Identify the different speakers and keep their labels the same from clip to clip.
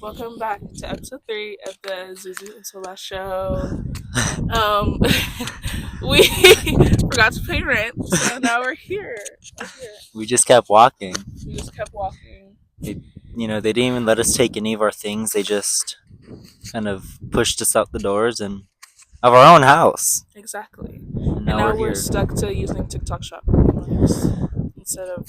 Speaker 1: Welcome back to episode 3 of the Zuzu and Soola show. We forgot to pay rent, so now we're here.
Speaker 2: We just kept walking.
Speaker 1: We just kept walking.
Speaker 2: They didn't even let us take any of our things. They just kind of pushed us out the doors and of our own house.
Speaker 1: Exactly.
Speaker 2: And
Speaker 1: now
Speaker 2: we're
Speaker 1: we're
Speaker 2: here.
Speaker 1: stuck to using TikTok Shop instead of.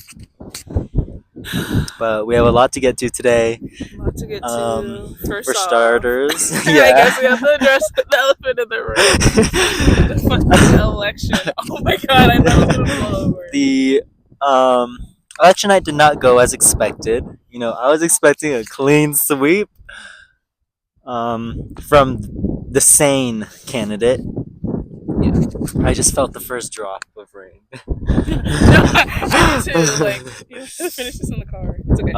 Speaker 2: But we have a lot to get to today.
Speaker 1: A lot to get to.
Speaker 2: For starters,
Speaker 1: I guess we have to address the elephant in the room. The fucking election. Oh my god, I thought it was gonna fall over.
Speaker 2: The election night did not go as expected. I was expecting a clean sweep from the sane candidate.
Speaker 1: Yeah.
Speaker 2: I just felt the first drop of rain.
Speaker 1: No, I did too. You have to finish this in the car. It's okay.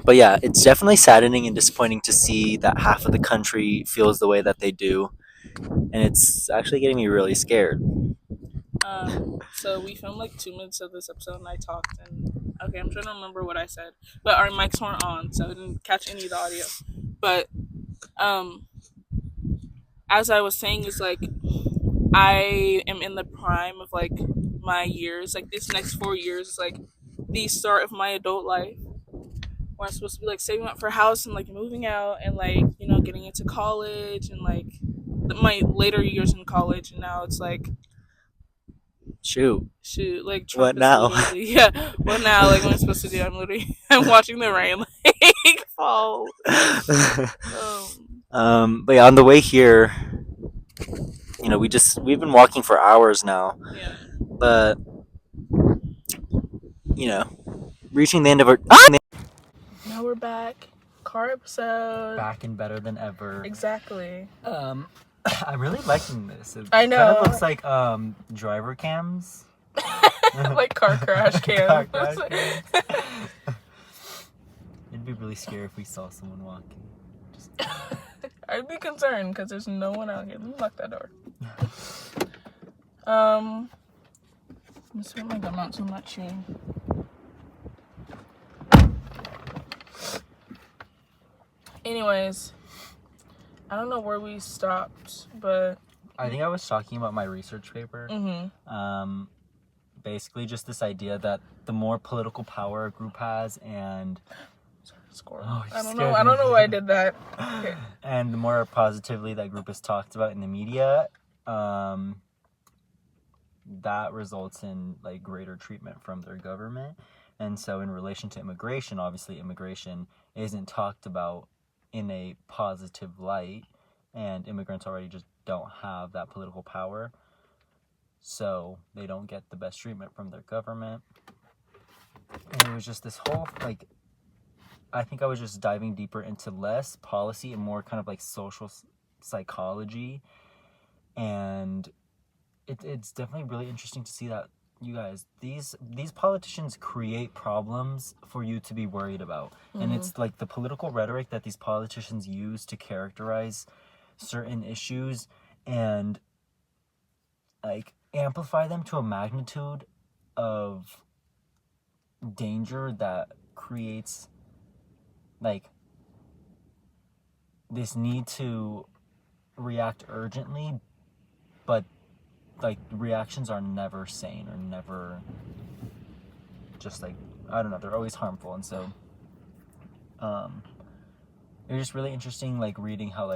Speaker 2: But yeah, it's definitely saddening and disappointing to see that half of the country feels the way that they do, and it's actually getting me really scared.
Speaker 1: So we filmed 2 minutes of this episode, and I talked, and okay, I'm trying to remember what I said, but our mics weren't on, so I didn't catch any of the audio. But as I was saying, is I am in the prime of my years. This next 4 years is the start of my adult life, where I'm supposed to be saving up for a house and moving out and getting into college and my later years in college. And now it's
Speaker 2: shoot
Speaker 1: Trump
Speaker 2: what now?
Speaker 1: What now? What am I supposed to do? I'm watching the rain fall.
Speaker 2: But yeah, on the way here, we've been walking for hours now.
Speaker 1: Yeah.
Speaker 2: But reaching the end of our
Speaker 1: now we're back. Car episode.
Speaker 2: Back and better than ever.
Speaker 1: Exactly.
Speaker 2: I'm really liking this. It
Speaker 1: I know.
Speaker 2: kind of looks like driver cams.
Speaker 1: Like car crash cams.
Speaker 2: It'd be really scary if we saw someone walking.
Speaker 1: I'd be concerned because there's no one out here. Let me lock that door. I'm gonna spit my gum out so I'm not chewing. Anyways, I don't know where we stopped, but
Speaker 2: I think I was talking about my research paper.
Speaker 1: Mm-hmm.
Speaker 2: Basically just this idea that the more political power a group has and
Speaker 1: I don't know why I did that. Okay.
Speaker 2: And the more positively that group is talked about in the media, that results in greater treatment from their government. And so in relation to immigration, obviously immigration isn't talked about in a positive light, and immigrants already just don't have that political power, so they don't get the best treatment from their government. And it was just this whole I think I was just diving deeper into less policy and more kind of social psychology, and it's definitely really interesting to see that, you guys, these politicians create problems for you to be worried about. Mm-hmm. And it's the political rhetoric that these politicians use to characterize certain issues and amplify them to a magnitude of danger that creates this need to react urgently, but reactions are never sane or never just I don't know, they're always harmful. And so it was just really interesting reading how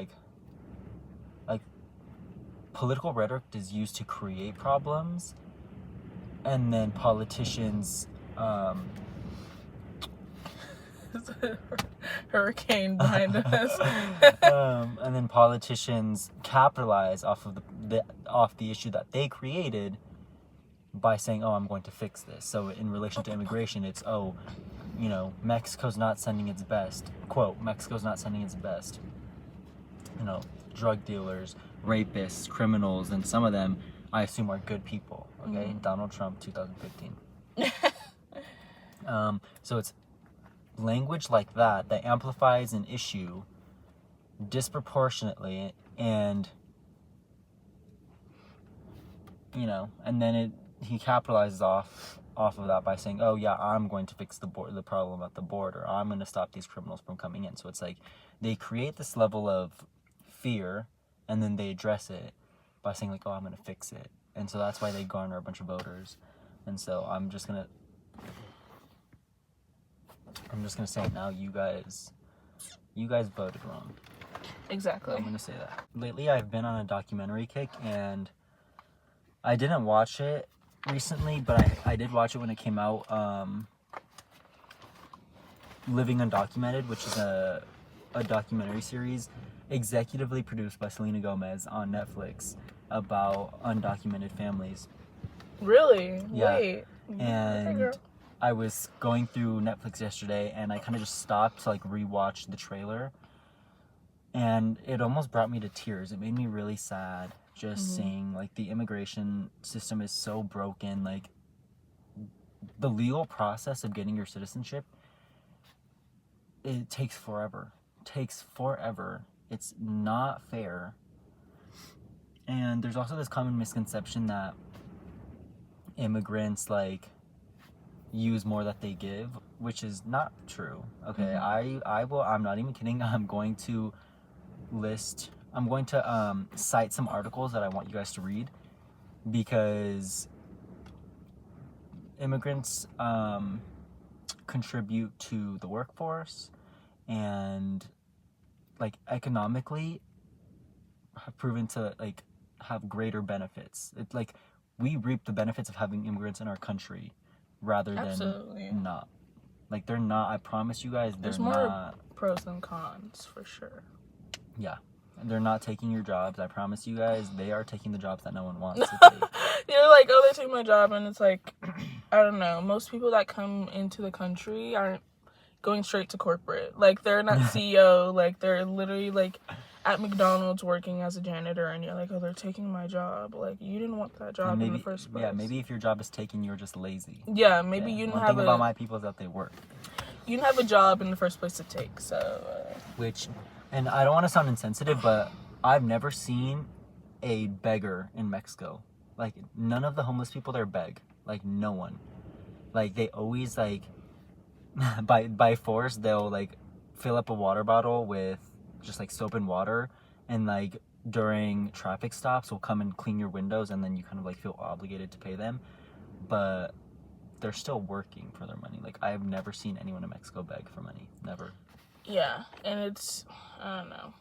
Speaker 2: political rhetoric is used to create problems, and then politicians
Speaker 1: hurricane behind us.
Speaker 2: And then politicians capitalize off of the issue that they created by saying, "Oh, I'm going to fix this." So in relation to immigration, it's Mexico's not sending its best. Quote, Mexico's not sending its best. Drug dealers, rapists, criminals, and some of them I assume are good people. Okay, mm-hmm. Donald Trump, 2015. So it's language like that amplifies an issue disproportionately, and and then he capitalizes off of that by saying, oh yeah, I'm going to fix the problem at the border. I'm going to stop these criminals from coming in. So it's like they create this level of fear and then they address it by saying like, oh, I'm going to fix it. And so that's why they garner a bunch of voters. And so I'm just going to say now, you guys voted wrong.
Speaker 1: Exactly.
Speaker 2: I'm going to say that. Lately I've been on a documentary kick, and I didn't watch it recently, but I did watch it when it came out. Living Undocumented, which is a documentary series executively produced by Selena Gomez on Netflix about undocumented families.
Speaker 1: Really?
Speaker 2: Yeah.
Speaker 1: Wait.
Speaker 2: And I was going through Netflix yesterday, and I kind of just stopped to like rewatch the trailer, and it almost brought me to tears. It made me really sad just seeing like the immigration system is so broken. Like the legal process of getting your citizenship, it takes forever. It's not fair. And there's also this common misconception that immigrants like use more that they give, which is not true. Okay, I'm not even kidding. I'm going to cite some articles that I want you guys to read, because immigrants contribute to the workforce and like economically have proven to like have greater benefits. It's like we reap the benefits of having immigrants in our country rather than not. Like they're not, I promise you guys,
Speaker 1: there's more pros than cons for sure.
Speaker 2: Yeah. They're not taking your jobs. I promise you guys, they are taking the jobs that no one wants to take.
Speaker 1: You're like, oh, they take my job, and it's like, I don't know. Most people that come into the country aren't going straight to corporate. Like, they're not CEO. Like, they're literally, like, at McDonald's working as a janitor, and you're like, oh, they're taking my job. Like, you didn't want that job in the first place.
Speaker 2: Yeah, maybe if your job is taken, you're just lazy.
Speaker 1: Yeah, maybe you didn't have
Speaker 2: One thing about my people is that they work.
Speaker 1: You didn't have a job in the first place to take, so...
Speaker 2: And I don't want to sound insensitive, but I've never seen a beggar in Mexico. Like, none of the homeless people there beg. Like, no one. Like, they always, like, by force, they'll, like, fill up a water bottle with just, like, soap and water. And, like, during traffic stops, will come and clean your windows, and then you kind of, like, feel obligated to pay them. But they're still working for their money. Like, I've never seen anyone in Mexico beg for money. Never.
Speaker 1: Yeah, and it's, I don't know.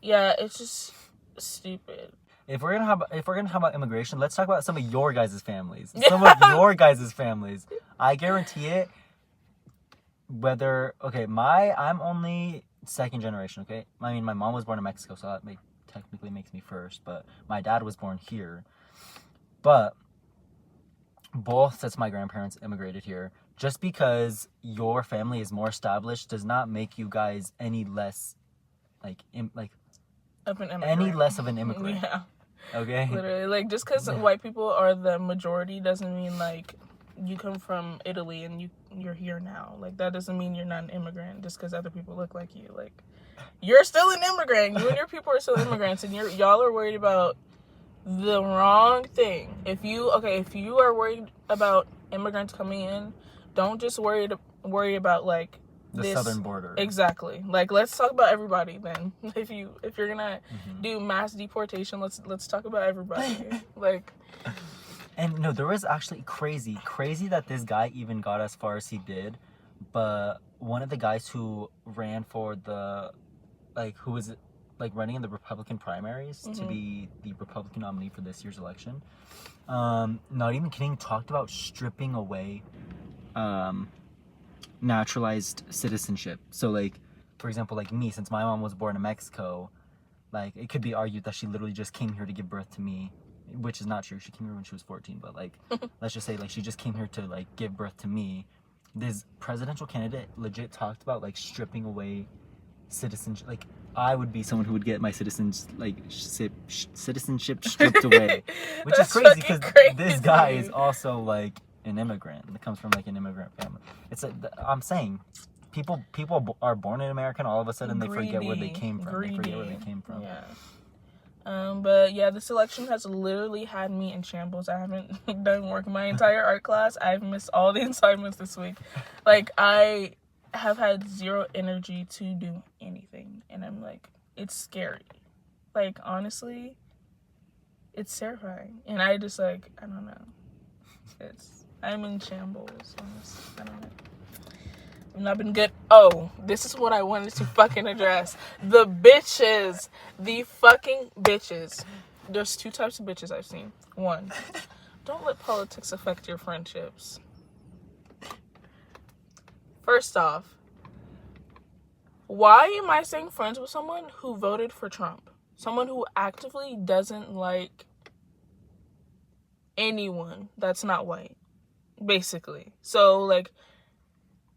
Speaker 1: Yeah, it's just stupid.
Speaker 2: If we're gonna talk about immigration, let's talk about some of your guys' families. I guarantee it. I'm only second generation. Okay, I mean my mom was born in Mexico, so that technically makes me first. But my dad was born here. But both sets of my grandparents immigrated here. Just because your family is more established does not make you guys any less any less of an immigrant.
Speaker 1: Yeah.
Speaker 2: Okay?
Speaker 1: Literally, like, just because white people are the majority doesn't mean, like, you come from Italy and you're here now. Like, that doesn't mean you're not an immigrant just because other people look like you. Like, you're still an immigrant. You and your people are still immigrants, and y'all are worried about the wrong thing. If you are worried about immigrants coming in, don't just worry about like
Speaker 2: the southern border.
Speaker 1: Exactly. Like, let's talk about everybody then. If you're gonna do mass deportation, let's talk about everybody. Like,
Speaker 2: and no, there was actually crazy that this guy even got as far as he did. But one of the guys who ran for who was running in the Republican primaries to be the Republican nominee for this year's election, not even kidding, talked about stripping away naturalized citizenship. So, like, for example, like me, since my mom was born in Mexico, like, it could be argued that she literally just came here to give birth to me, which is not true. She came here when she was 14, but, like, let's just say, like, she just came here to, like, give birth to me. This presidential candidate legit talked about, like, stripping away citizenship. Like, I would be someone who would get my citizenship stripped away, which is crazy because this guy is also, like, an immigrant that comes from like an immigrant family. It's I'm saying people are born in America and all of a sudden they forget where they came from.
Speaker 1: Greedy.
Speaker 2: They forget where they came from.
Speaker 1: Yeah. But yeah, this election has literally had me in shambles. I haven't done work my entire art class. I've missed all the assignments this week. Like, I have had zero energy to do anything. And I'm like, it's scary. Like, honestly, it's terrifying. And I just, like, I don't know. I'm in shambles. I don't know. I've not been good. Oh, this is what I wanted to fucking address. The bitches. The fucking bitches. There's 2 types of bitches I've seen. 1, don't let politics affect your friendships. First off, why am I staying friends with someone who voted for Trump? Someone who actively doesn't like anyone that's not white, basically. So, like,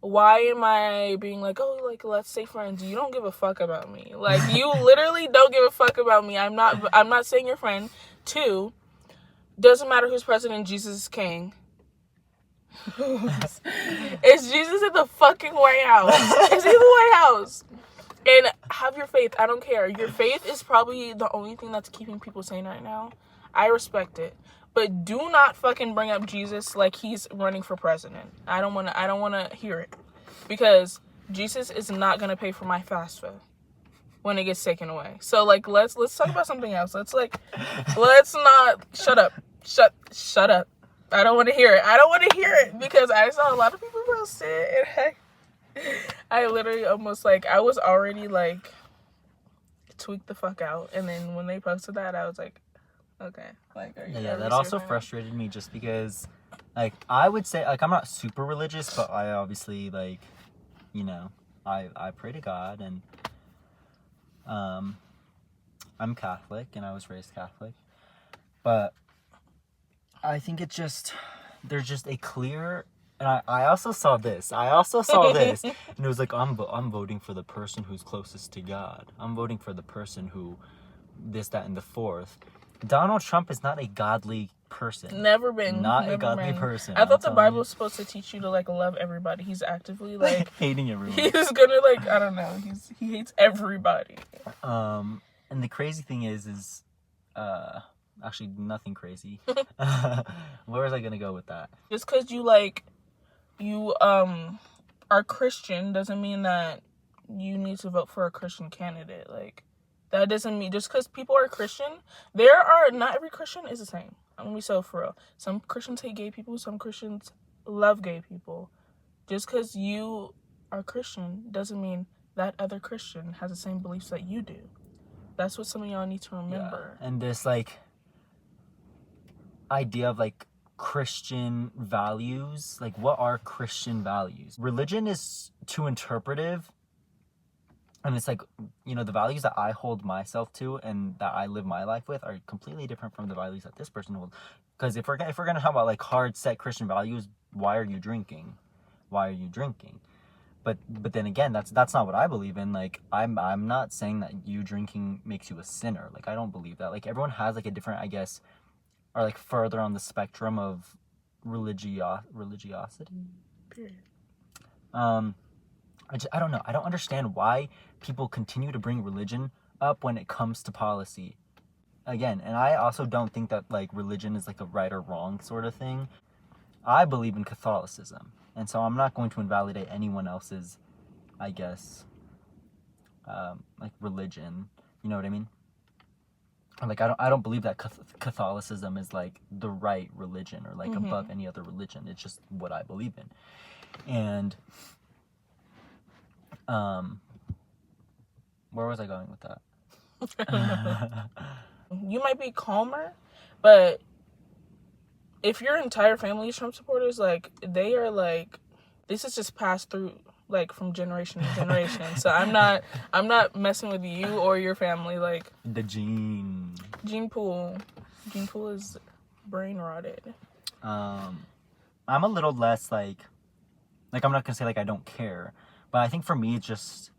Speaker 1: why am I being like, oh, like, let's stay friends? You don't give a fuck about me. Like, you literally don't give a fuck about me. I'm not saying your friend. 2, doesn't matter who's president, Jesus is king. Is Jesus in the fucking White House? Is he in the White House? And have your faith. I don't care. Your faith is probably the only thing that's keeping people sane right now. I respect it. But do not fucking bring up Jesus like he's running for president. I don't want to hear it. Because Jesus is not going to pay for my FAFSA when it gets taken away. So, like, let's talk about something else. Let's not shut up. Shut up. I don't want to hear it because I saw a lot of people post it and I literally almost, like, I was already, like, tweaked the fuck out. And then when they posted that, I was like, okay. Like, are you
Speaker 2: that also frustrated me just because, like, I would say, like, I'm not super religious, but I obviously, like, you know, I pray to God, and I'm Catholic, and I was raised Catholic, but I think it's just, there's just a clear, and I also saw this, and it was like, I'm voting for the person who's closest to God. I'm voting for the person who this, that, and the fourth. Donald Trump is not a godly person.
Speaker 1: Never been.
Speaker 2: Not a godly person.
Speaker 1: I thought the Bible was supposed to teach you to, like, love everybody. He's actively, like,
Speaker 2: hating everyone.
Speaker 1: He's gonna, like, I don't know. He hates everybody.
Speaker 2: And the crazy thing is actually nothing crazy. Where was I gonna go with that?
Speaker 1: Just because you are Christian doesn't mean that you need to vote for a Christian candidate. Like, that doesn't mean, just because people are Christian, not every Christian is the same. I'm gonna be so for real. Some Christians hate gay people, some Christians love gay people. Just because you are Christian doesn't mean that other Christian has the same beliefs that you do. That's what some of y'all need to remember.
Speaker 2: Yeah. And this, like, idea of, like, Christian values, like, what are Christian values? Religion is too interpretive. And it's like, you know, the values that I hold myself to and that I live my life with are completely different from the values that this person holds. Because if we're gonna talk about, like, hard set Christian values, why are you drinking? But then again, that's not what I believe in. Like, I'm not saying that you drinking makes you a sinner. Like, I don't believe that. Like, everyone has, like, a different, I guess, or, like, further on the spectrum of religiosity.
Speaker 1: Period.
Speaker 2: I don't know. I don't understand why people continue to bring religion up when it comes to policy. Again, and I also don't think that, like, religion is, like, a right or wrong sort of thing. I believe in Catholicism, and so I'm not going to invalidate anyone else's, I guess, like, religion. You know what I mean? Like, I don't believe that Catholicism is, like, the right religion or, like, above any other religion. It's just what I believe in. And where was I going with that?
Speaker 1: You might be calmer, but if your entire family is Trump supporters, like, they are, like, this is just passed through, like, from generation to generation. So I'm not messing with you or your family. Like,
Speaker 2: the gene
Speaker 1: pool is brain rotted.
Speaker 2: I'm a little less, like, I'm not gonna say, like, I don't care, but I think for me it's just,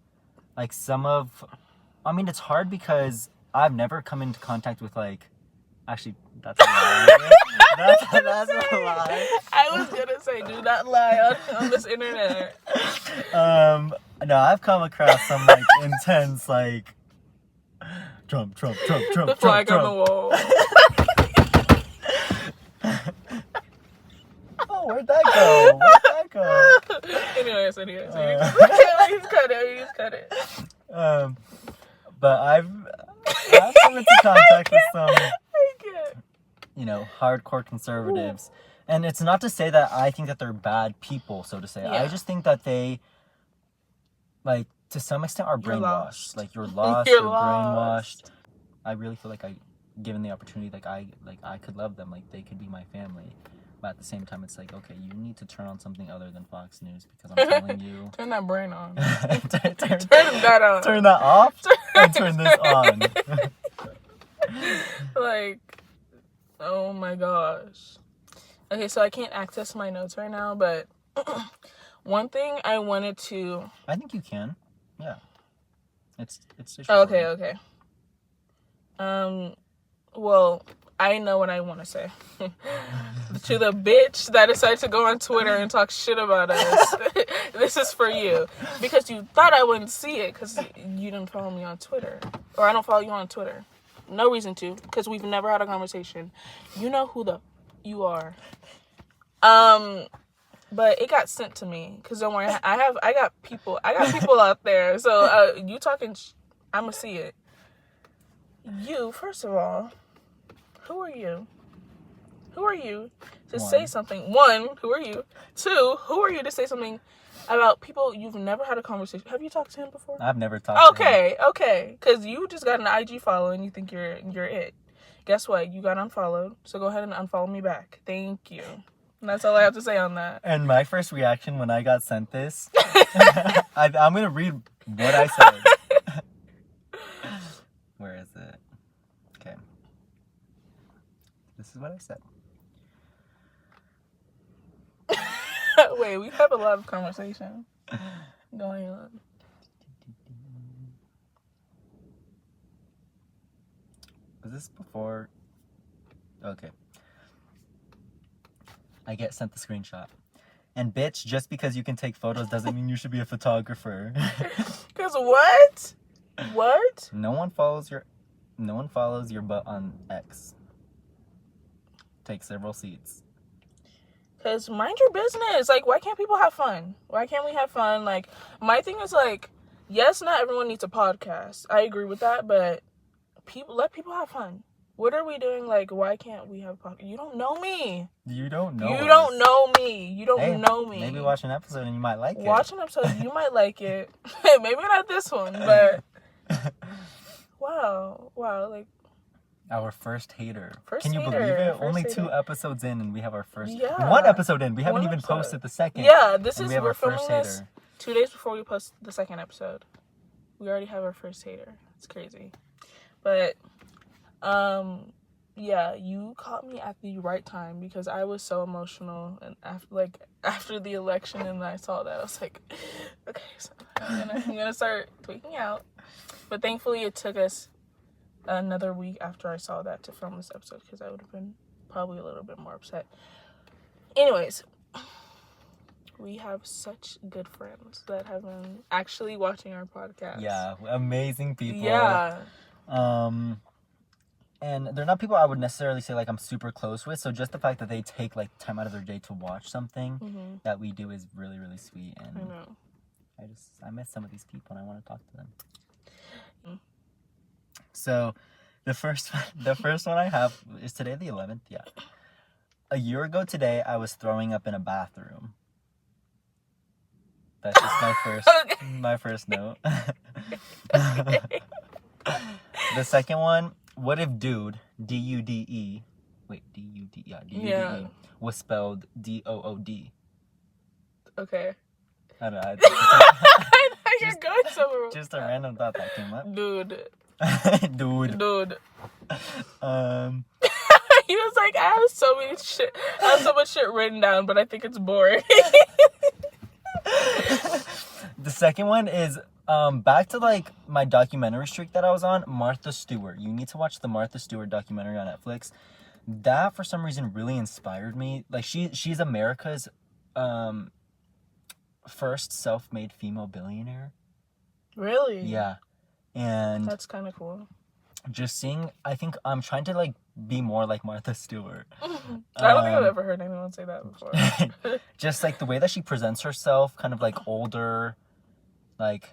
Speaker 2: like, it's hard because I've never come into contact with, like, actually, that's a lie. that's a lie.
Speaker 1: I was gonna say, do not lie on this internet.
Speaker 2: No, I've come across some, like, intense, like, Trump.
Speaker 1: The flag on the wall.
Speaker 2: Oh, where'd that go?
Speaker 1: Anyways. You just cut it.
Speaker 2: But I've come into contact with some, hardcore conservatives. And it's not to say that I think that they're bad people, so to say.
Speaker 1: Yeah.
Speaker 2: I just think that they, like, to some extent are brainwashed. Like, you're lost, you're brainwashed. I really feel like given the opportunity, I could love them. Like, they could be my family. But at the same time, it's like, okay, you need to turn on something other than Fox News because I'm telling you.
Speaker 1: Turn that brain on.
Speaker 2: turn
Speaker 1: that on.
Speaker 2: Turn that off and turn this on.
Speaker 1: Like, oh my gosh. Okay, so I can't access my notes right now, but one thing I wanted to...
Speaker 2: I think you can. Yeah. It's
Speaker 1: Okay. Well, I know what I want to say. To the bitch that decided to go on Twitter and talk shit about us. This is for you. Because you thought I wouldn't see it because you didn't follow me on Twitter. Or I don't follow you on Twitter. No reason to, because we've never had a conversation. You know who you are. But it got sent to me because don't worry, I got people out there. So you talking, I'm gonna see it. You, first of all, who are you? Who are you to say something? One, who are you? Two, who are you to say something about people you've never had a conversation? Have you talked to him before?
Speaker 2: I've never talked to him.
Speaker 1: Okay. Because you just got an IG follow and you think you're it. Guess what? You got unfollowed. So go ahead and unfollow me back. Thank you. And that's all I have to say on that.
Speaker 2: And my first reaction when I got sent this, I'm going to read what I said. Where is it? Okay. This is what I said.
Speaker 1: Wait, we have a lot of conversation going on.
Speaker 2: Was this before? Okay. I get sent the screenshot. And bitch, just because you can take photos doesn't mean you should be a photographer.
Speaker 1: Cause what? What?
Speaker 2: No one follows your butt on X. Take several seats.
Speaker 1: Cause mind your business. Like, why can't people have fun? Why can't we have fun? Like, my thing is like, yes, not everyone needs a podcast. I agree with that, but let people have fun. What are we doing? Like, why can't we have a podcast? You don't know me.
Speaker 2: You don't know
Speaker 1: me. You don't know me.
Speaker 2: Maybe watch an episode and you might like it.
Speaker 1: Watch an episode, you might like it. Maybe not this one, but wow, like
Speaker 2: our first hater.
Speaker 1: First
Speaker 2: Can you
Speaker 1: hater,
Speaker 2: believe it?
Speaker 1: first
Speaker 2: Only
Speaker 1: hater.
Speaker 2: 2 episodes in and we have our first...
Speaker 1: Yeah.
Speaker 2: 1 episode in. We haven't
Speaker 1: One
Speaker 2: even
Speaker 1: episode.
Speaker 2: posted the second.
Speaker 1: Yeah,
Speaker 2: we're
Speaker 1: filming
Speaker 2: first
Speaker 1: this
Speaker 2: hater.
Speaker 1: 2 days before we post the second episode. We already have our first hater. It's crazy. But, yeah, you caught me at the right time because I was so emotional and after the election and I saw that I was like, okay, so I'm gonna start tweaking out. But thankfully it took us another week after I saw that to film this episode because I would have been probably a little bit more upset. Anyways, we have such good friends that have been actually watching our podcast.
Speaker 2: Yeah, amazing people.
Speaker 1: Yeah.
Speaker 2: And they're not people I would necessarily say, like, I'm super close with. So just the fact that they take, like, time out of their day to watch something that we do is really, really sweet. And
Speaker 1: I know.
Speaker 2: I miss some of these people and I want to talk to them. So the first one I have is today the 11th. Yeah. A year ago today, I was throwing up in a bathroom. That's just my first note. The second one, what if dude, D-U-D-E, wait, D-U-D, yeah, D-U-D-E,
Speaker 1: Yeah.
Speaker 2: was spelled D-O-O-D.
Speaker 1: Okay.
Speaker 2: I don't know.
Speaker 1: You're going somewhere.
Speaker 2: Just a random thought that came up.
Speaker 1: Dude.
Speaker 2: Dude.
Speaker 1: He was like, I have so much shit written down, but I think it's boring.
Speaker 2: The second one is back to like my documentary streak that I was on, Martha Stewart. You need to watch the Martha Stewart documentary on Netflix. That for some reason really inspired me. Like she's America's first self-made female billionaire.
Speaker 1: Really?
Speaker 2: Yeah. And
Speaker 1: that's kind of cool.
Speaker 2: just seeing, I think I'm trying to like be more like Martha Stewart.
Speaker 1: I don't think I've ever heard anyone say that before.
Speaker 2: Just like the way that she presents herself, kind of like older, like,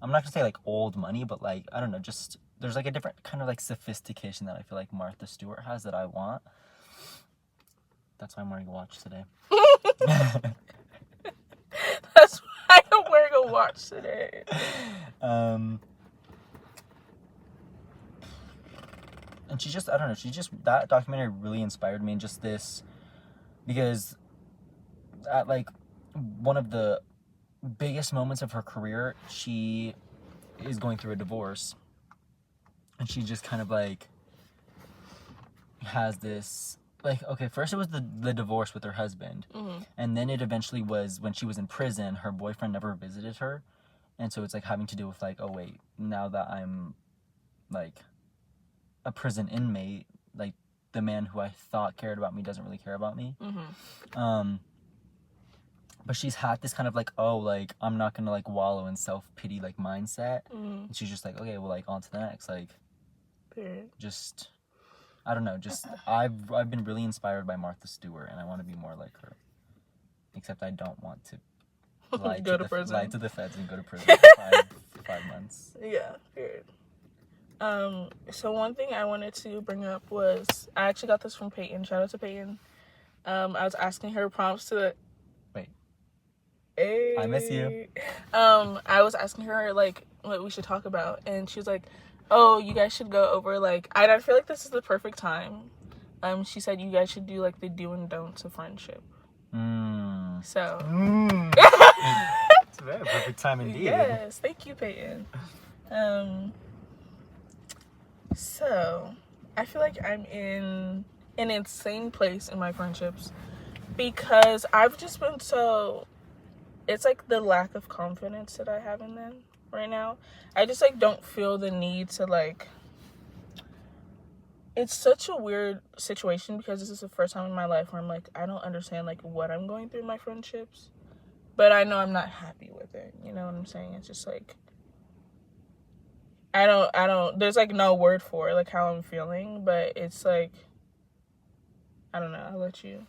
Speaker 2: I'm not gonna say like old money, but like, I don't know, just there's like a different kind of like sophistication that I feel like Martha Stewart has that I want. That's why I'm wearing a watch today.
Speaker 1: That's why I'm wearing a watch today.
Speaker 2: And she just, I don't know, that documentary really inspired me, and just this, because at like one of the biggest moments of her career, she is going through a divorce, and she just kind of like has this, like, okay, first it was the divorce with her husband, and then it eventually was when she was in prison, her boyfriend never visited her, and so it's like having to do with like, oh wait, now that I'm like a prison inmate, like the man who I thought cared about me doesn't really care about me. But she's had this kind of like, oh, like, I'm not gonna like wallow in self-pity like mindset, and she's just like, okay, well, like, on to the next, like, just, I don't know, just I've been really inspired by Martha Stewart, and I want to be more like her, except I don't want to lie to the feds and go to prison for 5 months.
Speaker 1: Yeah, period. So one thing I wanted to bring up was, I actually got this from Peyton. Shout out to Peyton. I was asking her prompts to Hey.
Speaker 2: I miss you.
Speaker 1: I was asking her like what we should talk about, and she was like, "Oh, you guys should go over like." I feel like this is the perfect time. She said you guys should do like the do and don'ts of friendship. So.
Speaker 2: It's a very perfect time indeed.
Speaker 1: Yes, thank you, Peyton. So I feel like I'm in an insane place in my friendships because I've just been so. It's like the lack of confidence that I have in them right now. I just like don't feel the need to like. It's such a weird situation because this is the first time in my life where I'm like, I don't understand like what I'm going through in my friendships, but I know I'm not happy with it. You know what I'm saying? It's just like I don't there's like no word for it, like how I'm feeling, but it's like I don't know. I'll let you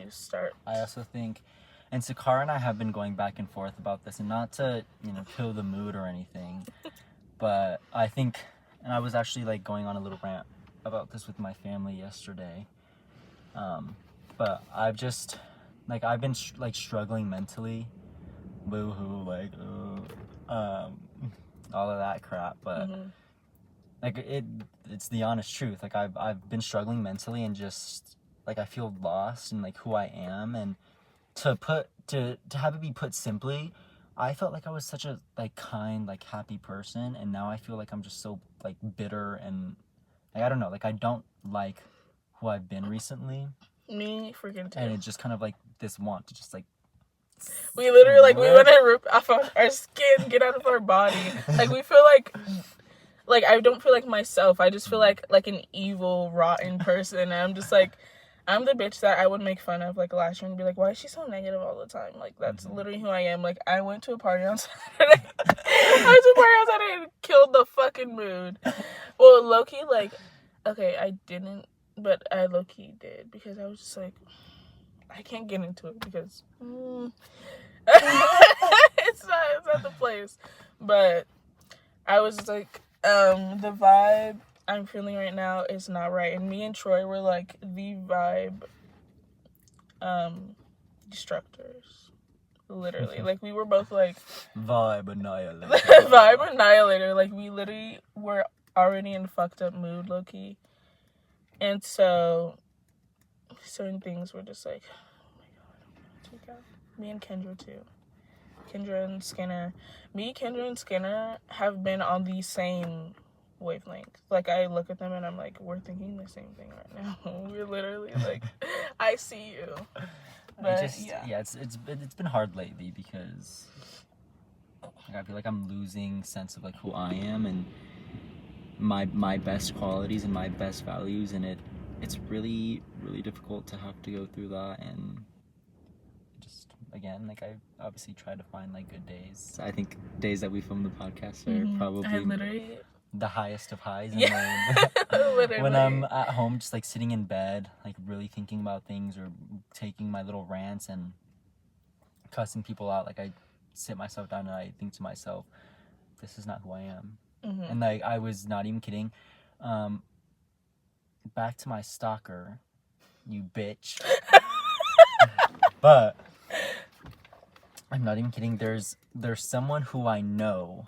Speaker 1: start.
Speaker 2: I also think, and Sakarrah and I have been going back and forth about this, and not to, kill the mood or anything, but I think, and I was actually like going on a little rant about this with my family yesterday, but I've just, like, I've been struggling mentally, boo-hoo, like, all of that crap, but like it's the honest truth. Like I've been struggling mentally, and just like I feel lost in like who I am, and to have it be put simply, I felt like I was such a like kind, like happy person, and now I feel like I'm just so like bitter, and like I don't know, like I don't like who I've been recently.
Speaker 1: Me freaking too.
Speaker 2: And it's just kind of like this want to just like
Speaker 1: we literally like we want to rip off our skin, get out of our body. Like we feel like I don't feel like myself. I just feel like an evil, rotten person. And I'm just like, I'm the bitch that I would make fun of like last year and be like, why is she so negative all the time? Like that's literally who I am. Like I went to a party on Saturday. And killed the fucking mood. Well, low-key, like, okay, I didn't, but I low-key did because I was just like, I can't get into it because it's not the place. But I was like, the vibe I'm feeling right now is not right. And me and Troy were like the vibe destructors. Literally. Like we were both like
Speaker 2: vibe annihilator.
Speaker 1: Vibe annihilator. Like we literally were already in fucked up mood, low-key. And so certain things were just like, oh my god, I don't know to take out. Me and Kendra too. Kendra and Skinner. Kendra and Skinner have been on the same wavelength. Like I look at them and I'm like, we're thinking the same thing right now. We're literally like, I see you. But
Speaker 2: it's been hard lately because like, I feel like I'm losing sense of like who I am and my best qualities and my best values, and it's really, really difficult to have to go through that. And just again, like I obviously try to find like good days. I think days that we film the podcast are probably the highest of highs, and
Speaker 1: Yeah,
Speaker 2: then
Speaker 1: literally.
Speaker 2: when I'm at home, just like sitting in bed, like really thinking about things or taking my little rants and cussing people out, like I sit myself down and I think to myself, this is not who I am.
Speaker 1: Mm-hmm.
Speaker 2: And like I was not even kidding. Back to my stalker, you bitch. But I'm not even kidding. There's someone who I know,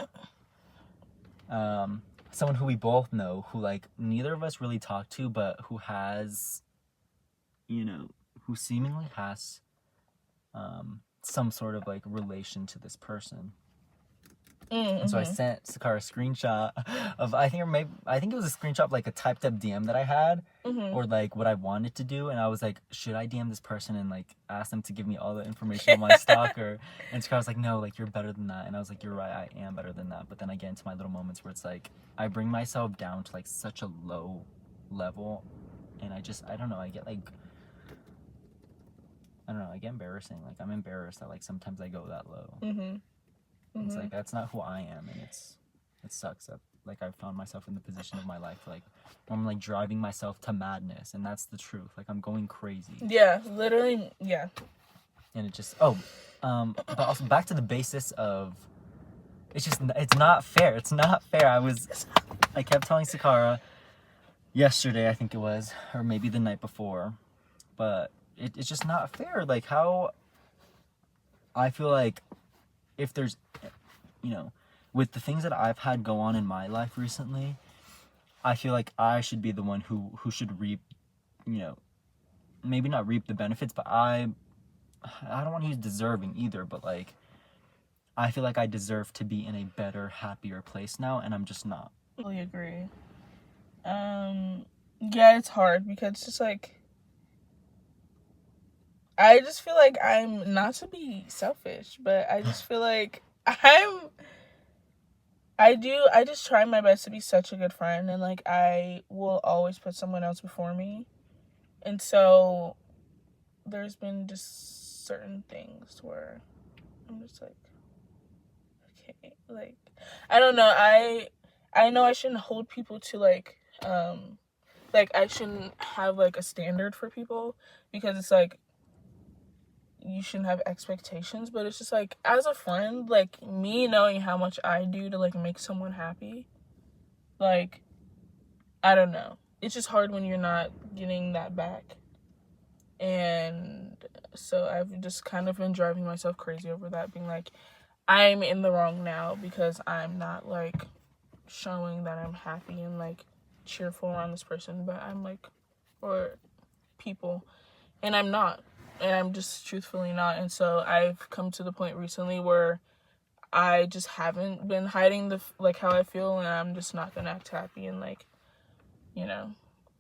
Speaker 2: someone who we both know, who like neither of us really talk to, but who has, who seemingly has some sort of like relation to this person.
Speaker 1: Mm-hmm.
Speaker 2: And so I sent Sakarrah a screenshot of I think it was a screenshot of like a typed up DM that I had,
Speaker 1: Mm-hmm.
Speaker 2: or like what I wanted to do, and I was like, should I DM this person and like ask them to give me all the information on my stalker? And Sakarrah was like, no, like you're better than that. And I was like, you're right, I am better than that. But then I get into my little moments where it's like I bring myself down to like such a low level, and I don't know, I get embarrassing. Like I'm embarrassed that like sometimes I go that low.
Speaker 1: Mm-hmm.
Speaker 2: It's like that's not who I am, and it sucks that like I found myself in the position of my life like I'm like driving myself to madness, and that's the truth. Like I'm going crazy.
Speaker 1: Yeah, literally. Yeah.
Speaker 2: And it just but also back to the basis of it's not fair. It's not fair. I kept telling Sakarrah yesterday, I think it was, or maybe the night before, but it's just not fair. Like how I feel like if there's with the things that I've had go on in my life recently, I feel like I should be the one who should reap, maybe not reap the benefits, but I don't want to use deserving either, but like I feel like I deserve to be in a better, happier place now, and I'm just not.
Speaker 1: I totally agree. Yeah, it's hard because it's just like I just feel like I'm not to be selfish, but I just feel like I just try my best to be such a good friend, and like I will always put someone else before me. And so there's been just certain things where I'm just like, okay, like I don't know. I know I shouldn't hold people to like I shouldn't have like a standard for people, because it's like you shouldn't have expectations, but it's just like as a friend, like me knowing how much I do to like make someone happy, like I don't know, it's just hard when you're not getting that back. And so I've just kind of been driving myself crazy over that, being like I'm in the wrong now because I'm not like showing that I'm happy and like cheerful around this person, but I'm like, or people, and I'm not, and I'm just truthfully not. And so I've come to the point recently where I just haven't been hiding the like how I feel, and I'm just not gonna act happy, and like, you know,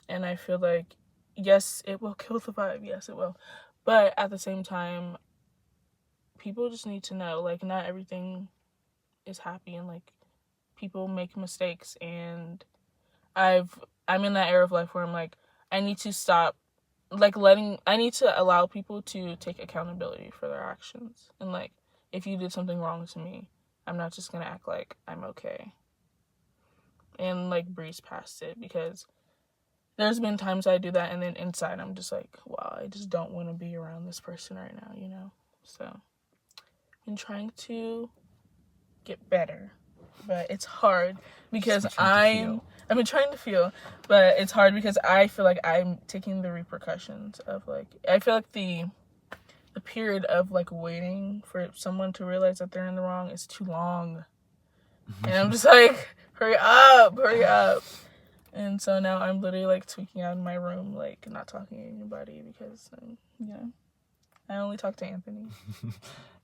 Speaker 1: and I feel like yes, it will kill the vibe, yes it will, but at the same time people just need to know like not everything is happy, and like people make mistakes, and I'm in that era of life where I'm like I need to stop like I need to allow people to take accountability for their actions, and like if you did something wrong to me, I'm not just gonna act like I'm okay and like breeze past it, because there's been times I do that and then inside I'm just like, wow, I just don't want to be around this person right now, you know? So I'm trying to get better, but it's hard because I've been trying to feel, but it's hard because I feel like I'm taking the repercussions of like, I feel like the period of like waiting for someone to realize that they're in the wrong is too long. And I'm just like, hurry up, hurry up. And so now I'm literally like tweaking out in my room, like not talking to anybody because, I only talk to Anthony.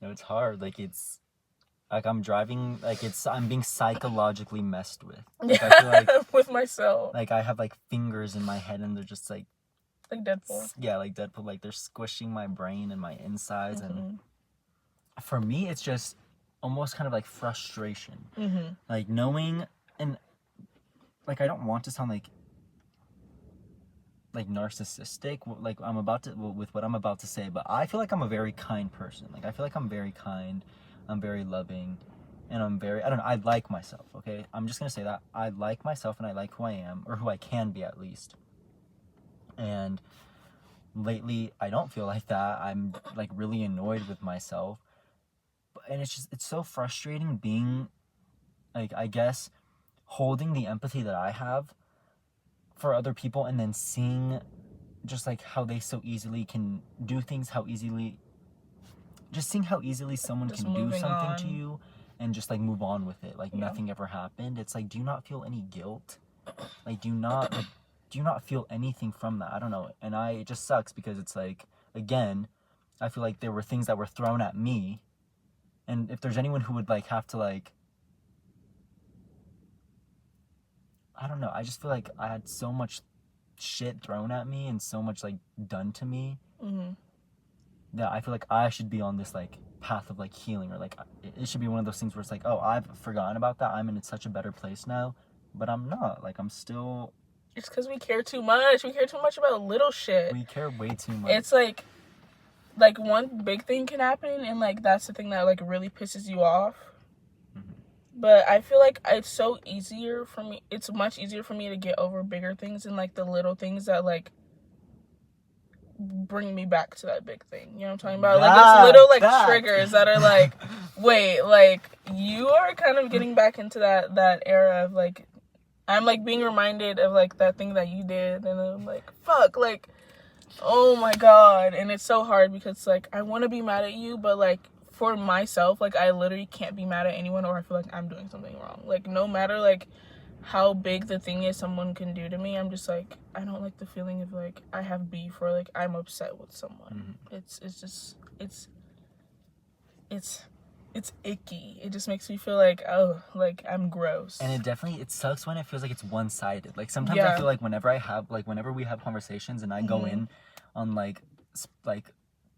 Speaker 2: No, it's hard. Like it's like I'm driving, like I'm being psychologically messed with. Like I feel like
Speaker 1: with myself.
Speaker 2: Like I have like fingers in my head and they're just like
Speaker 1: Deadpool.
Speaker 2: Yeah, like Deadpool. Like they're squishing my brain and my insides, and for me, it's just almost kind of like frustration, like knowing, and like I don't want to sound like narcissistic, like I'm about to with what I'm about to say, but I feel like I'm a very kind person. Like I feel like I'm very kind, I'm very loving, and I'm very, I don't know, I like myself, okay? I'm just gonna say that. I like myself and I like who I am, or who I can be at least. And lately, I don't feel like that. I'm like really annoyed with myself. And it's so frustrating being, like, I guess, holding the empathy that I have for other people and then seeing just like how they so easily can do things, seeing how easily someone
Speaker 1: Just
Speaker 2: can do
Speaker 1: moving
Speaker 2: something to
Speaker 1: on.
Speaker 2: you and just like move on with it like
Speaker 1: Yeah.
Speaker 2: nothing ever happened. It's like, do you not feel any guilt? Like, do you not feel anything from that? I don't know. And it just sucks because it's like, again, I feel like there were things that were thrown at me, and if there's anyone who would like have to like, I don't know, I just feel like I had so much shit thrown at me and so much like done to me
Speaker 1: Mm-hmm.
Speaker 2: that I feel like I should be on this like path of like healing, or like it should be one of those things where it's like, oh, I've forgotten about that, I'm in such a better place now. But I'm not. Like, I'm still.
Speaker 1: It's because we care too much. We care too much about little shit.
Speaker 2: We care way too much.
Speaker 1: It's like one big thing can happen, and like that's the thing that like really pisses you off.
Speaker 2: Mm-hmm.
Speaker 1: But I feel like it's much easier for me to get over bigger things and like the little things that like bring me back to that big thing. You know what I'm talking about? Like it's little like triggers that are like, wait, like you are kind of getting back into that era of like, I'm like being reminded of like that thing that you did, and I'm like, fuck, like, oh my god. And it's so hard because like I want to be mad at you, but like for myself, like I literally can't be mad at anyone, or I feel like I'm doing something wrong. Like no matter like how big the thing is someone can do to me, I'm just like, I don't like the feeling of like I have beef or like I'm upset with someone. Mm-hmm. It's icky. It just makes me feel like, oh, like I'm gross.
Speaker 2: And it sucks when it feels like it's one-sided. Like sometimes I feel like whenever we have conversations and I go in on like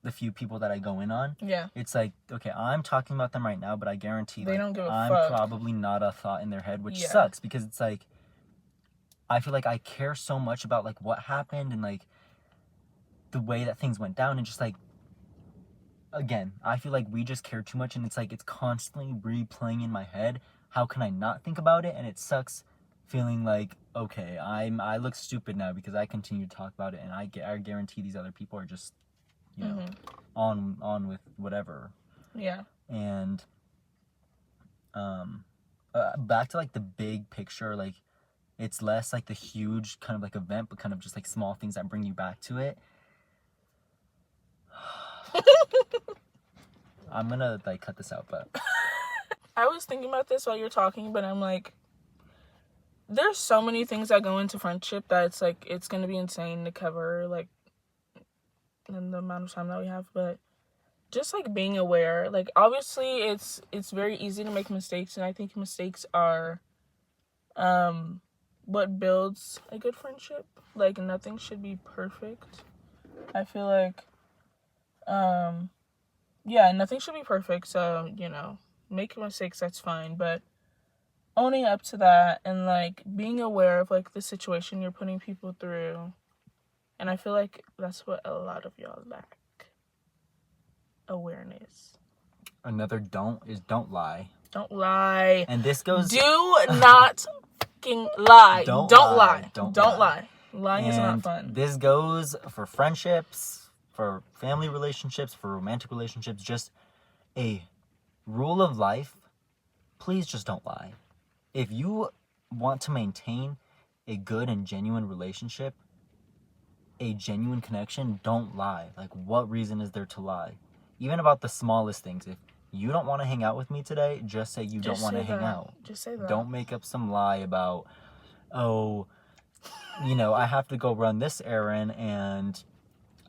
Speaker 2: the few people that I go in on, it's like, okay, I'm talking about them right now, but I guarantee
Speaker 1: they don't give a
Speaker 2: I'm
Speaker 1: fuck.
Speaker 2: Probably not a thought in their head, which sucks because it's like, I feel like I care so much about like what happened and like the way that things went down, and just like, again, I feel like we just care too much, and it's like it's constantly replaying in my head. How can I not think about it? And it sucks feeling like, okay, I look stupid now because I continue to talk about it, and I guarantee these other people are just, you know, on with whatever.
Speaker 1: Yeah.
Speaker 2: And back to like the big picture, like it's less like the huge kind of like event, but kind of just like small things that bring you back to it. I'm gonna like cut this out, but
Speaker 1: I was thinking about this while you're talking, but I'm like, there's so many things that go into friendship that it's like it's gonna be insane to cover like in the amount of time that we have. But just like being aware, like obviously it's very easy to make mistakes, and I think mistakes are what builds a good friendship. Like nothing should be perfect. I feel like nothing should be perfect, so you know, make mistakes, that's fine, but owning up to that and like being aware of like the situation you're putting people through. And I feel like that's what a lot of y'all lack. Awareness.
Speaker 2: Another don't lie.
Speaker 1: Don't lie.
Speaker 2: And this goes...
Speaker 1: Do not fucking lie. Don't lie. Don't lie. Lying is not fun.
Speaker 2: This goes for friendships, for family relationships, for romantic relationships. Just a rule of life. Please just don't lie. If you want to maintain a good and genuine relationship, a genuine connection, don't lie. Like, what reason is there to lie? Even about the smallest things. If you don't want to hang out with me today, just say you don't want to hang out.
Speaker 1: Just say that.
Speaker 2: Don't make up some lie about, oh, you know, I have to go run this errand and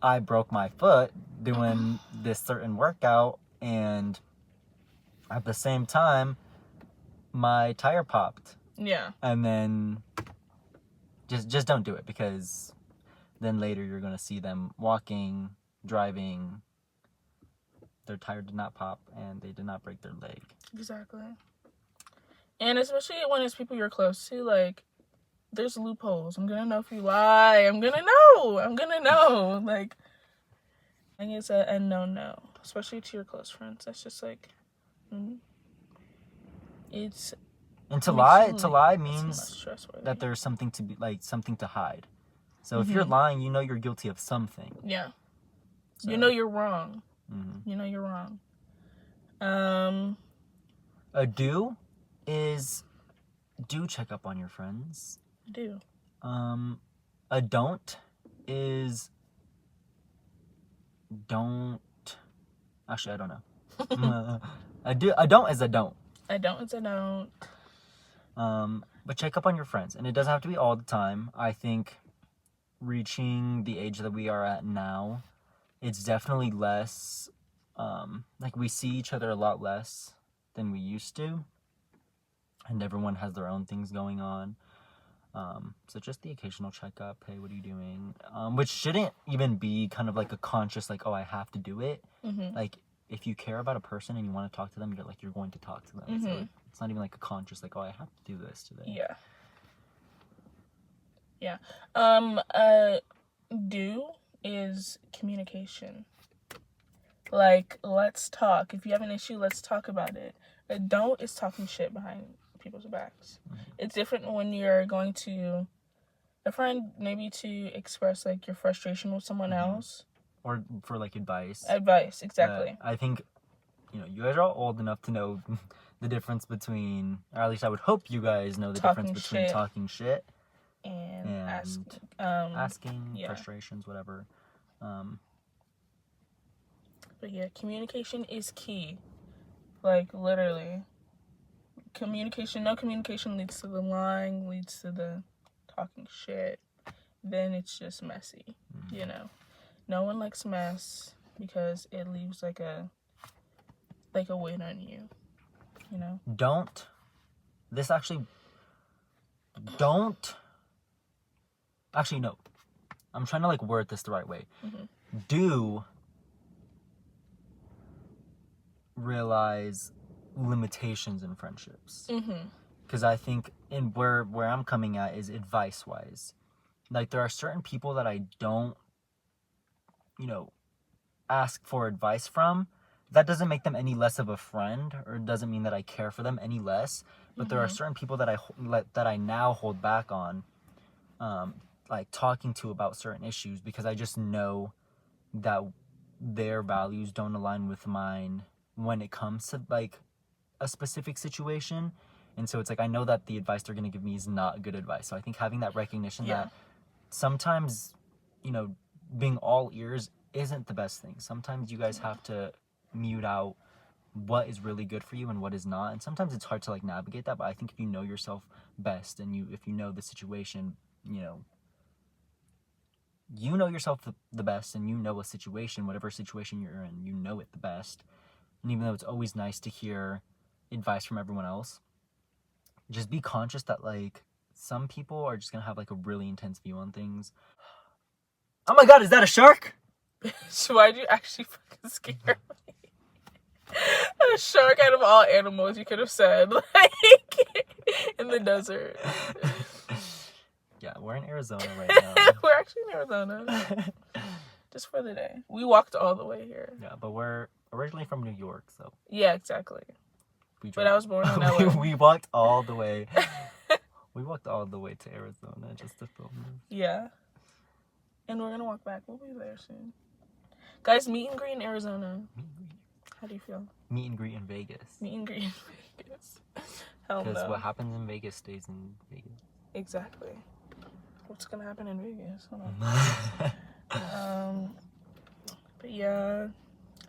Speaker 2: I broke my foot doing this certain workout, and at the same time my tire popped.
Speaker 1: Yeah.
Speaker 2: And then just don't do it, because then later you're going to see them walking, driving, their tire did not pop and they did not break their leg. Exactly.
Speaker 1: And especially when it's people you're close to, like, there's loopholes. I'm gonna know if you lie. I'm gonna know. Like, I think it's a no. Especially to your close friends. That's just like, It's
Speaker 2: And to
Speaker 1: makes you,
Speaker 2: lie
Speaker 1: it's
Speaker 2: means
Speaker 1: less stressworthy.
Speaker 2: that there's something to be like something to hide. So if
Speaker 1: Mm-hmm.
Speaker 2: you're lying, you know you're guilty of something.
Speaker 1: Yeah.
Speaker 2: So,
Speaker 1: You know you're wrong.
Speaker 2: mhm.
Speaker 1: You know you're wrong.
Speaker 2: A do is do check up on your friends.
Speaker 1: Do.
Speaker 2: A don't is don't. Actually, I don't know. A don't is a don't.
Speaker 1: I don't. It's a don't.
Speaker 2: But check up on your friends, and it doesn't have to be all the time. I think reaching the age that we are at now, it's definitely less. Like we see each other a lot less than we used to, and everyone has their own things going on. So just the occasional checkup. Hey, what are you doing? Which shouldn't even be kind of like a conscious, like, oh, I have to do it.
Speaker 1: Mm-hmm.
Speaker 2: Like, if you care about a person and you want to talk to them, you're going to talk to them.
Speaker 1: Mm-hmm.
Speaker 2: So it's not even like a conscious, like, oh, I have to do this today.
Speaker 1: Yeah. Yeah. Do is communication. Like, let's talk. If you have an issue, let's talk about it. A don't is talking shit behind people's backs.
Speaker 2: Mm-hmm.
Speaker 1: It's different when you're going to a friend, maybe to express like your frustration with someone
Speaker 2: Mm-hmm.
Speaker 1: else.
Speaker 2: Or for like advice.
Speaker 1: Advice, exactly.
Speaker 2: I think, you guys are all old enough to know the difference between, or at least I would hope you guys know the
Speaker 1: Talking
Speaker 2: difference between
Speaker 1: shit
Speaker 2: talking shit
Speaker 1: and
Speaker 2: and asking,
Speaker 1: yeah.
Speaker 2: frustrations, whatever.
Speaker 1: But yeah, communication is key. Like, literally. No communication leads to the lying, leads to the talking shit. Then it's just messy, you know. No one likes mess because it leaves like a weight on you, you know.
Speaker 2: Don't actually no. I'm trying to like word this the right way.
Speaker 1: Mm-hmm.
Speaker 2: Do realize limitations in friendships.
Speaker 1: Mm-hmm.
Speaker 2: Because I think in where I'm coming at is advice wise. Like there are certain people that I don't, ask for advice from. That doesn't make them any less of a friend, or it doesn't mean that I care for them any less. But there are certain people that I now hold back on, like talking to about certain issues, because I just know that their values don't align with mine when it comes to like a specific situation. And so it's like I know that the advice they're going to give me is not good advice. So I think having that recognition that sometimes, being all ears isn't the best thing. Sometimes you guys have to mute out what is really good for you and what is not. And sometimes it's hard to like navigate that, but I think if you know yourself best and if you know the situation, you know yourself the best, and you know a situation, whatever situation you're in, you know it the best. And even though it's always nice to hear advice from everyone else, just be conscious that like some people are just gonna have like a really intense view on things. Oh my god, is that a shark?
Speaker 1: So why'd you actually fucking scare me? A shark out of all animals, you could have said, like, in the desert.
Speaker 2: Yeah, we're in Arizona right now.
Speaker 1: We're actually in Arizona. Just for the day. We walked all the way here.
Speaker 2: Yeah, but we're originally from New York, so.
Speaker 1: Yeah, exactly. But I was born in
Speaker 2: LA.
Speaker 1: LA.
Speaker 2: we walked all the way. We walked all the way to Arizona just to film this.
Speaker 1: Yeah. And we're gonna walk back. We'll be there soon. Guys, meet and greet in Arizona. How do you feel?
Speaker 2: Meet and greet in Vegas.
Speaker 1: Meet and greet in Vegas. Hell no.
Speaker 2: Because what happens in Vegas stays in Vegas.
Speaker 1: Exactly. What's gonna happen in Vegas? Hold on. But yeah,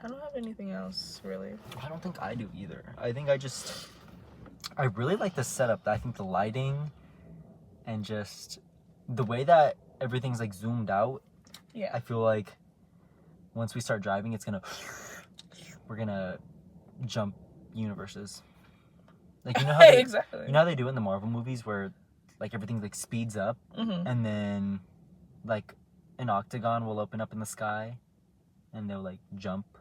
Speaker 1: I don't have anything else really.
Speaker 2: I don't think I do either. I think I really like the setup. I think the lighting and just the way that everything's like zoomed out.
Speaker 1: Yeah.
Speaker 2: I feel like once we start driving, we're gonna jump universes. Like, you know how they,
Speaker 1: exactly.
Speaker 2: You know how they do in the Marvel movies where like everything like speeds up, and then like an octagon will open up in the sky and they'll like jump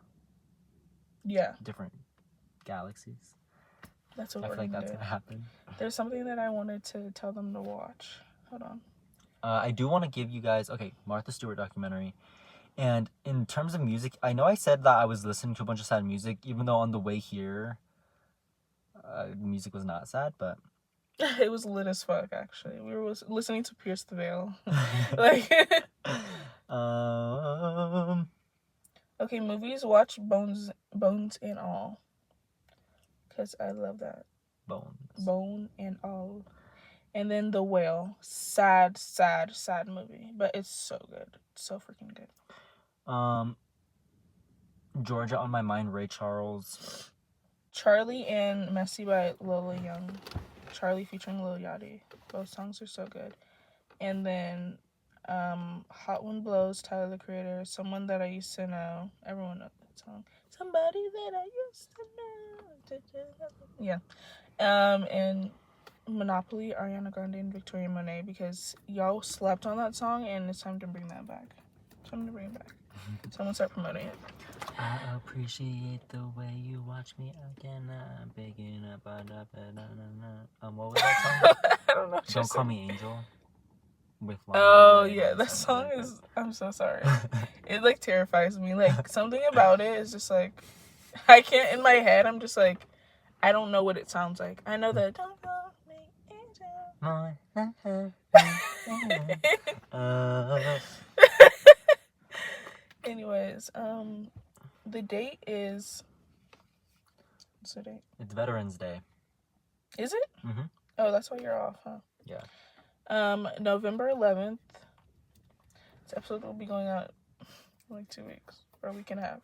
Speaker 2: different galaxies.
Speaker 1: That's what
Speaker 2: I feel like that's gonna happen.
Speaker 1: There's something that I wanted to tell them to watch. Hold on.
Speaker 2: I do want to give you guys Martha Stewart documentary. And in terms of music, I know I said that I was listening to a bunch of sad music, even though on the way here Music was not sad, but
Speaker 1: It was lit as fuck, actually. We were listening to Pierce the Veil. Like, okay, movies, watch Bones and All. Because I love that.
Speaker 2: Bones.
Speaker 1: Bone and All. And then The Whale. Sad movie. But it's so good. So freaking good.
Speaker 2: Georgia on My Mind, Ray Charles.
Speaker 1: Charlie and Messy by Lola Young. Charlie featuring Lil Yachty. Both songs are so good. And then Hot Wind Blows, Tyler the Creator, Someone That I Used to Know. Everyone knows that song. Somebody that I used to know. Yeah. And Monopoly, Ariana Grande and Victoria Monet, because y'all slept on that song and it's time to bring that back. Someone start promoting it.
Speaker 2: I appreciate the way you watch me again. I'm picking up. What was that song?
Speaker 1: I don't know.
Speaker 2: Don't Call Me Angel. With
Speaker 1: oh yeah, that song is. I'm so sorry. It like terrifies me. Like something about it is just like I can't. In my head, I'm just like I don't know what it sounds like. I know that. Don't call me angel. Anyways, the date is. What's the date?
Speaker 2: It's Veterans Day.
Speaker 1: Is it?
Speaker 2: Mm-hmm.
Speaker 1: Oh, that's why you're off, huh?
Speaker 2: Yeah.
Speaker 1: November 11th. This episode will be going out in like 2 weeks or a week and a half.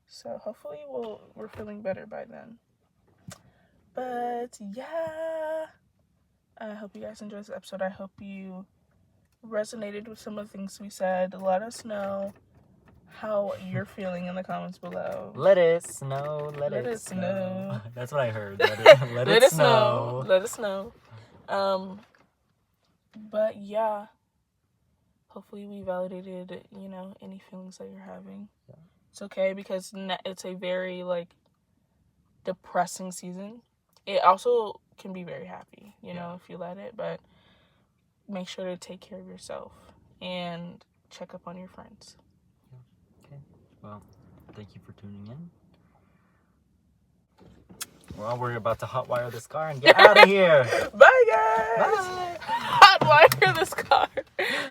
Speaker 1: So hopefully we're feeling better by then. But yeah, I hope you guys enjoyed this episode. I hope you resonated with some of the things we said. Let us know how you're feeling in the comments below.
Speaker 2: Let it snow. Let it
Speaker 1: snow.
Speaker 2: That's what I heard. Let it snow.
Speaker 1: Let us know. But yeah, hopefully we validated, any feelings that you're having.
Speaker 2: Yeah.
Speaker 1: It's okay because it's a very like depressing season. It also can be very happy, if you let it, but make sure to take care of yourself and check up on your friends.
Speaker 2: Okay. Well, thank you for tuning in. Well, we're about to hotwire this car and get out of here.
Speaker 1: Bye, guys.
Speaker 2: Bye.
Speaker 1: Hotwire this car.